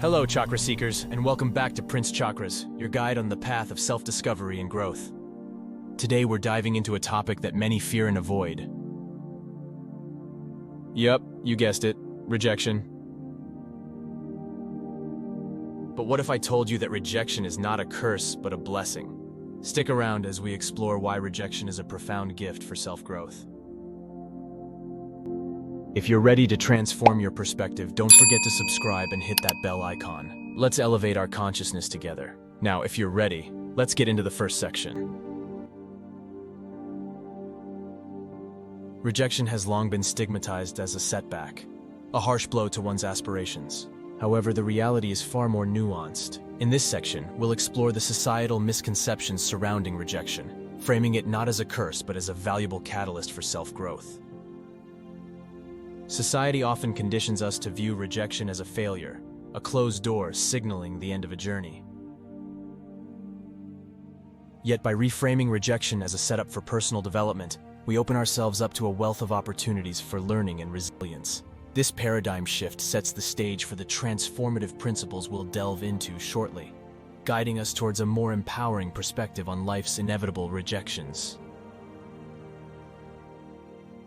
Hello, Chakra Seekers, and welcome back to Prince Chakras, your guide on the path of self-discovery and growth. Today we're diving into a topic that many fear and avoid. Yep, you guessed it, rejection. But what if I told you that rejection is not a curse, but a blessing? Stick around as we explore why rejection is a profound gift for self-growth. If you're ready to transform your perspective, don't forget to subscribe and hit that bell icon. Let's elevate our consciousness together. Now, if you're ready, let's get into the first section. Rejection has long been stigmatized as a setback, a harsh blow to one's aspirations. However, the reality is far more nuanced. In this section, we'll explore the societal misconceptions surrounding rejection, framing it not as a curse but as a valuable catalyst for self-growth. Society often conditions us to view rejection as a failure, a closed door signaling the end of a journey. Yet by reframing rejection as a setup for personal development, we open ourselves up to a wealth of opportunities for learning and resilience. This paradigm shift sets the stage for the transformative principles we'll delve into shortly, guiding us towards a more empowering perspective on life's inevitable rejections.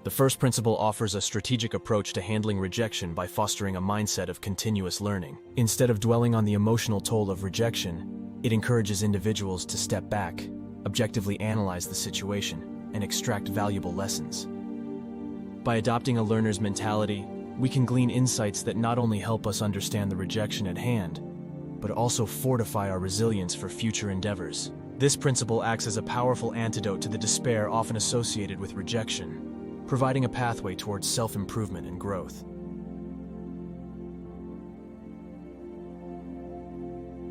The first principle offers a strategic approach to handling rejection by fostering a mindset of continuous learning. Instead of dwelling on the emotional toll of rejection, it encourages individuals to step back, objectively analyze the situation, and extract valuable lessons. By adopting a learner's mentality, we can glean insights that not only help us understand the rejection at hand, but also fortify our resilience for future endeavors. This principle acts as a powerful antidote to the despair often associated with rejection, providing a pathway towards self-improvement and growth.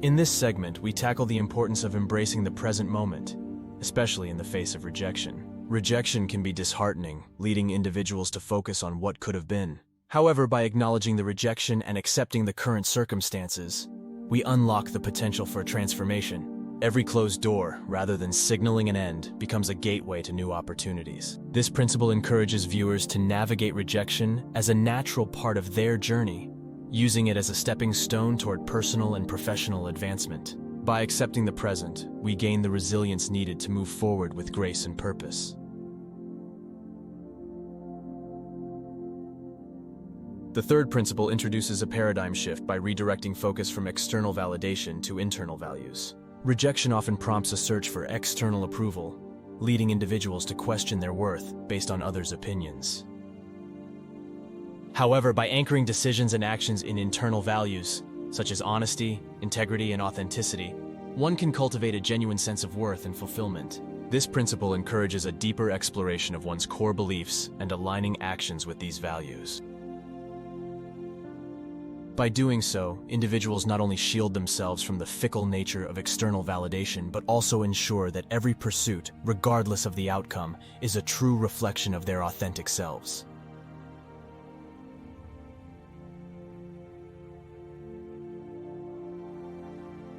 In this segment, we tackle the importance of embracing the present moment, especially in the face of rejection. Rejection can be disheartening, leading individuals to focus on what could have been. However, by acknowledging the rejection and accepting the current circumstances, we unlock the potential for transformation. Every closed door, rather than signaling an end, becomes a gateway to new opportunities. This principle encourages viewers to navigate rejection as a natural part of their journey, using it as a stepping stone toward personal and professional advancement. By accepting the present, we gain the resilience needed to move forward with grace and purpose. The third principle introduces a paradigm shift by redirecting focus from external validation to internal values. Rejection often prompts a search for external approval, leading individuals to question their worth based on others' opinions. However, by anchoring decisions and actions in internal values, such as honesty, integrity, and authenticity, one can cultivate a genuine sense of worth and fulfillment. This principle encourages a deeper exploration of one's core beliefs and aligning actions with these values. By doing so, individuals not only shield themselves from the fickle nature of external validation, but also ensure that every pursuit, regardless of the outcome, is a true reflection of their authentic selves.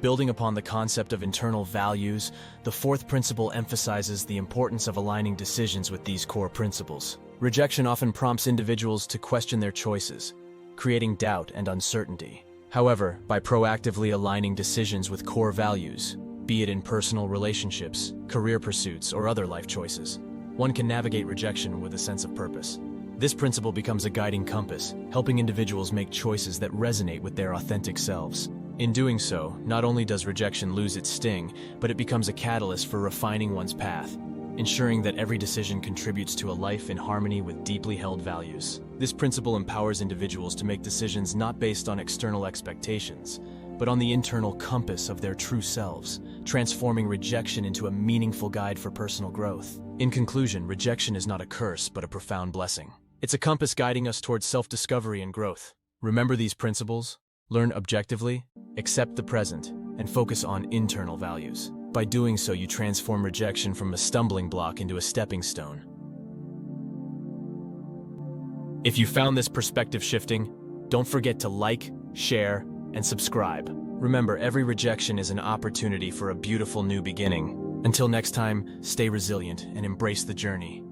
Building upon the concept of internal values, the fourth principle emphasizes the importance of aligning decisions with these core principles. Rejection often prompts individuals to question their choices, creating doubt and uncertainty. However, by proactively aligning decisions with core values, be it in personal relationships, career pursuits, or other life choices, one can navigate rejection with a sense of purpose. This principle becomes a guiding compass, helping individuals make choices that resonate with their authentic selves. In doing so, not only does rejection lose its sting, but it becomes a catalyst for refining one's path, ensuring that every decision contributes to a life in harmony with deeply held values. This principle empowers individuals to make decisions not based on external expectations, but on the internal compass of their true selves, transforming rejection into a meaningful guide for personal growth. In conclusion, rejection is not a curse, but a profound blessing. It's a compass guiding us towards self-discovery and growth. Remember these principles, learn objectively, accept the present, and focus on internal values. By doing so, you transform rejection from a stumbling block into a stepping stone. If you found this perspective shifting, don't forget to like, share, and subscribe. Remember, every rejection is an opportunity for a beautiful new beginning. Until next time, stay resilient and embrace the journey.